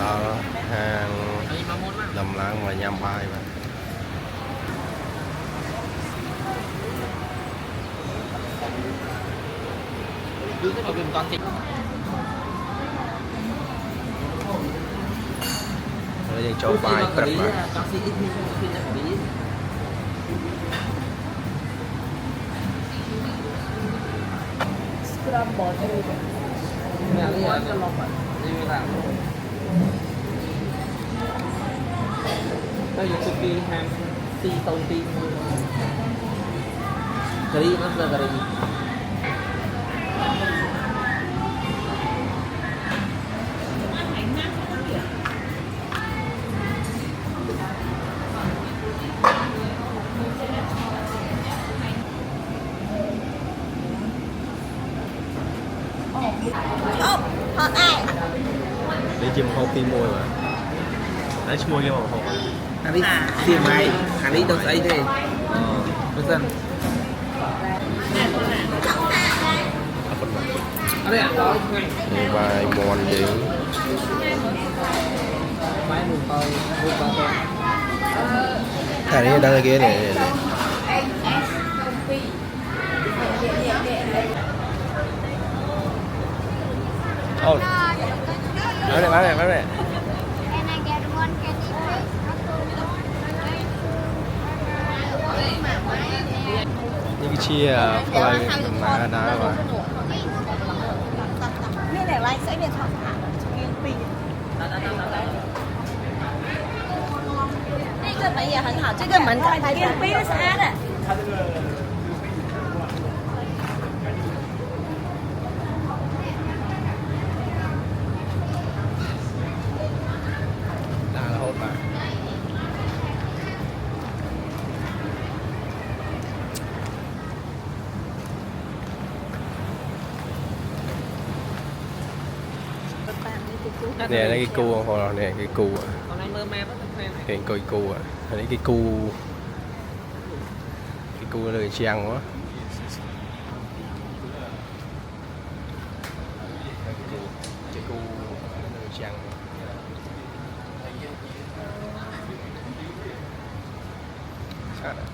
đó hàng đầm láng và nhâm bài mà cứ cái vào vùng toàn tỉnh bây giờ cho bài prep mà scramble mẹ đi ăn cho lòng bạn đi làm đây là cookie ham si tàu tim gari mas là gari họ ai đi chim hộp tim môi mà đấy chim môi kia mà hộp anh đi tìm mày anh đi đâu ấy thế bây giờ ở đây ăn đó đi bài mòn gì máy mùi tàu thôi thằng này đang ở kia này oh bán này những cái chia phơi mà đá mà cái này lại sẽ điện thoại nghiêng pin这个门也很好，这个门边边是安的。đá là hộp mà nè đây cái cu không hồi nè cái cu còn đang mơ me rất là cái coi cu à đấy cái cu lời chèn quá cái cu lời chèn sát à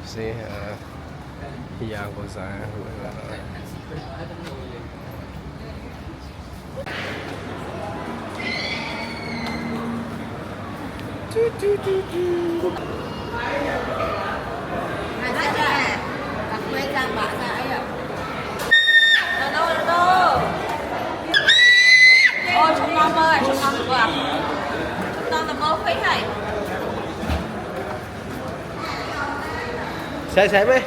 xe giang của giá Ôi, trông ngon ơi, trông ngon được à? Trông ngon là mơ phí này. xe mấy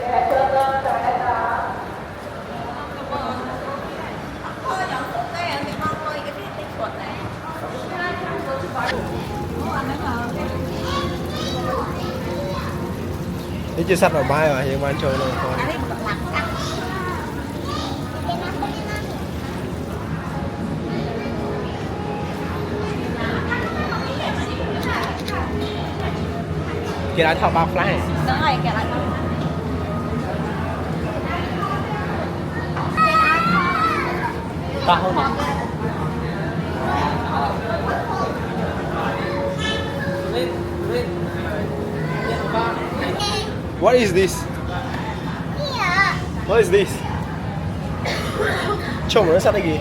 thế chưa sắp vào mai mà nhưng mà ăn chơi rồi thôi kia đã thao bao fly Đúng rồi, kìa lại con. to hơn mà What is this? What is this? Trông nó sao đây kìa?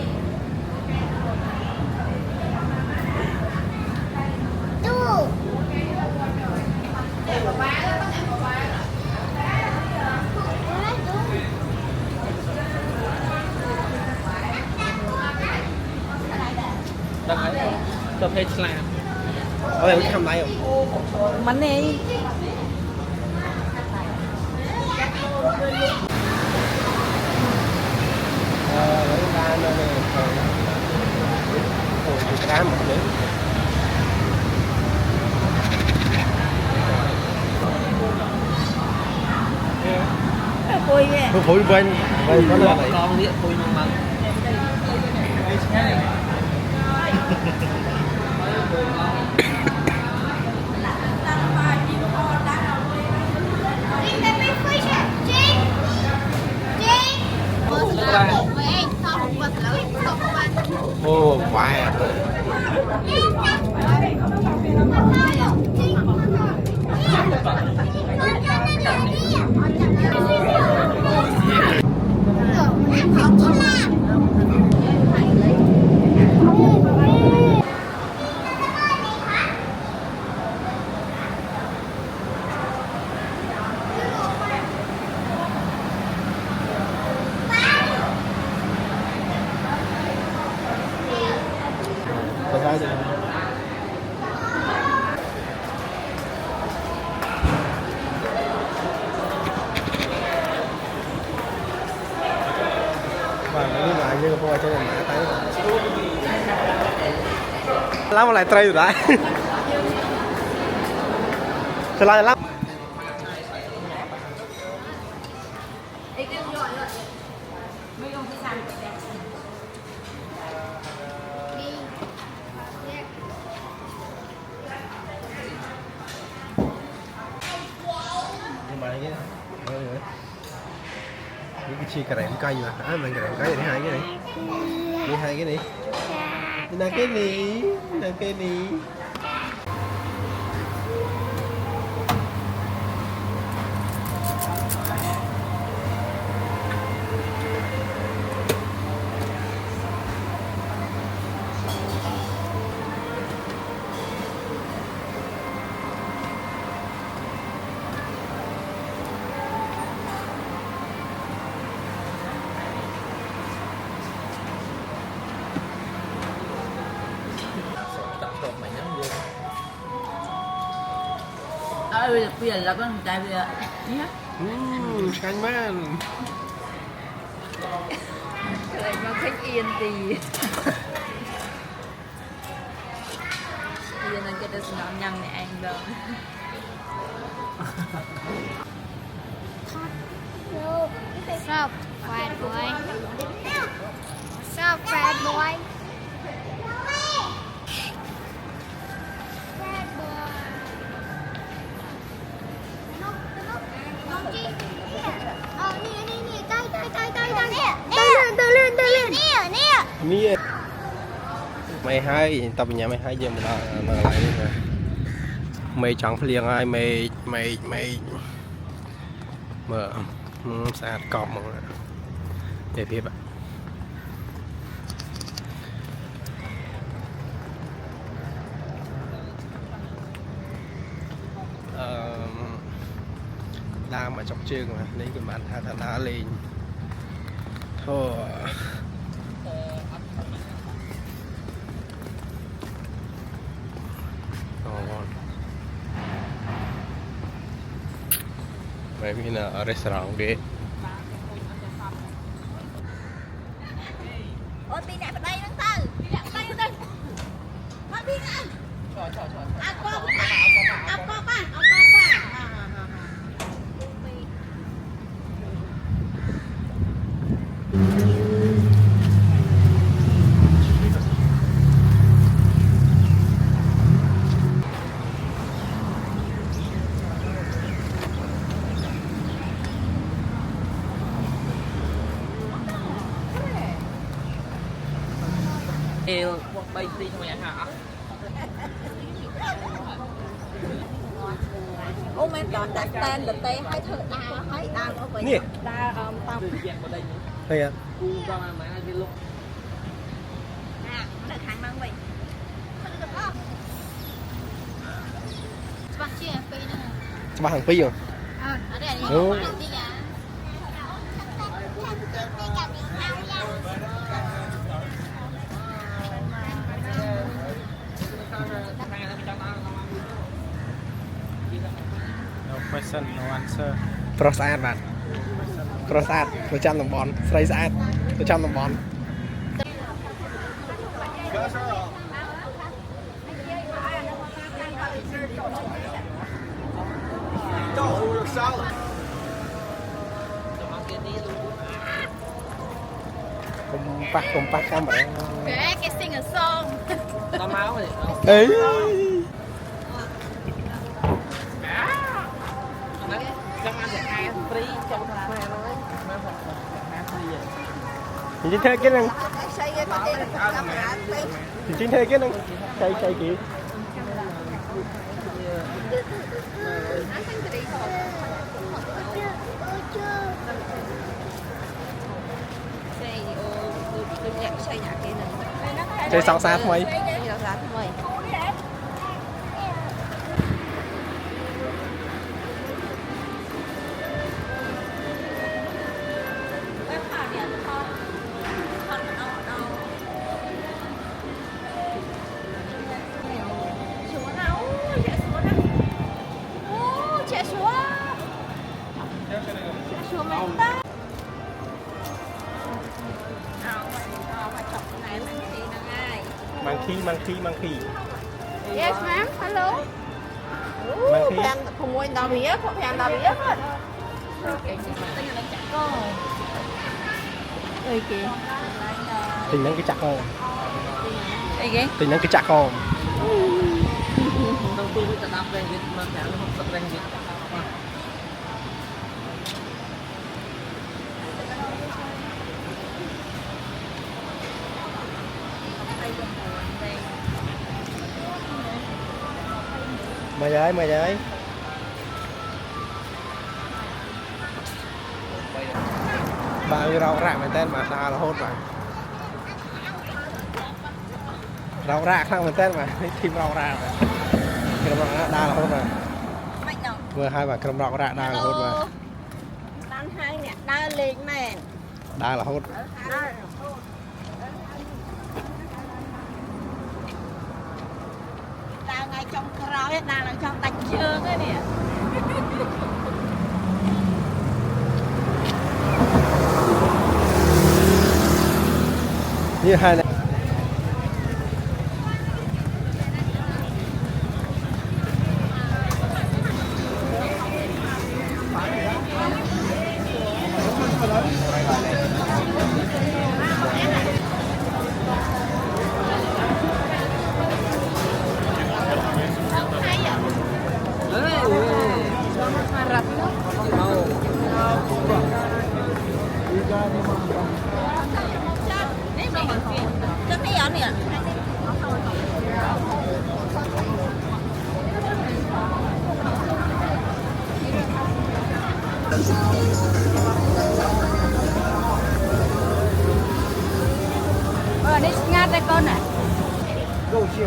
đang ấy tập hết làm Ôi em có cầm tay không? Bánh đi. Cá một nữa Vui ghê. Phủi bên có nữa vậy con điện tôi mang măng tay rồi. Và cái mà như coi cho nên mã tay lắm mà lại tray rồi đấy. Thế lại lắm. Nhưng mà cái cái chi cà rèm cây mà mình cà rèm cây này hai cái này đi hai cái này là cái này là cái này bây giờ là con trai bây giờ canh man lại nó khách yên thì bây giờ nó cái đó nó nhăn này anh đâu What's up, fat boy? What's up, fat boy? Fat boy. Mía mày hay tập nhà mày hay giờ mình lại đi nè mày chẳng phải liền ai mày mở sạch cọp mà để biết bạn đang mà chọc chương mà lấy cái bàn thả thả lên thôi mày biết là ở restaurant ghê ôi pin nè vào đây nó từ pin nè vào đây nó từ mất pin ăn ăn con ba yêu bay đi không vậy hả ô men chọn đặt tên là tê hai thợ hai đào ở vậy nè đào tao đây à nó được hàng mang vậy Bác chị em phi nữa. ba hàng phi rồi Ở đây ừ. là đi à. No question, no answer. ប្រុសស្អាតបាទប្រុសស្អាតប្រចាំតំបន់ស្រីស្អាតប្រចាំតំបន់កុំប៉ះកាមេរ៉ា Okay, can sing a song. tao máu rồi អេ trong ăn được hai free trong hai thôi hai free vậy chính thế cái năng xây cái con đi camera chính thế cái năng xây kỹ xây nhà kia này chơi song xa thôi Monkey. Yes ma'am hello Monkey. fan không mua đào bía không fan đào bía hết ơi kìa Tình nắng cái chặt không? ơi kìa Tình nắng cái chặt không? Trong tôi sẽ đạp lên dịch mà trả nó không lên dịch. Mời đấy. Bạn rau rạc mình tên mà ta là hốt rồi. Rau rạc không mình tên mà thêm rau rạc rồi. Cái rau rạc đa là hốt rồi. Vừa hai bà cái rau rạc đa là hốt rồi. đang hai nè đang lên mẹ Đa là hốt. đang ngay trong cõi đang là trong tạch chương ấy nè Như hai này. Chắc thấy ở nè đi ngắt đây con này Câu chia.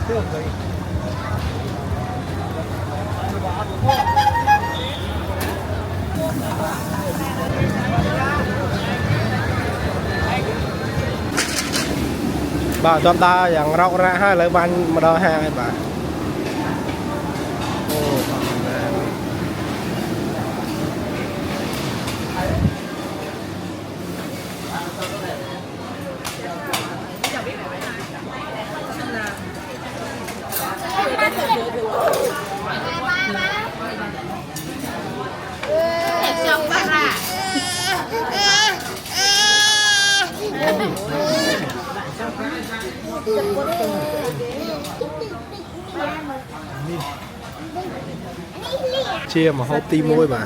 Thương rồi. Bà toàn ta dạng rau ra hai lời ban mà đòi hàng ấy bà. xong bác ra Chia mà hộp ti môi bà.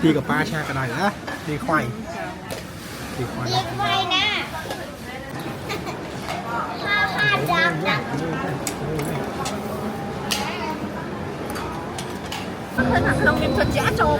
Tiกับป้าชากันหน่อยนะตีควายquay nè ha chạm chạm thân hẳn không em thật giả trâu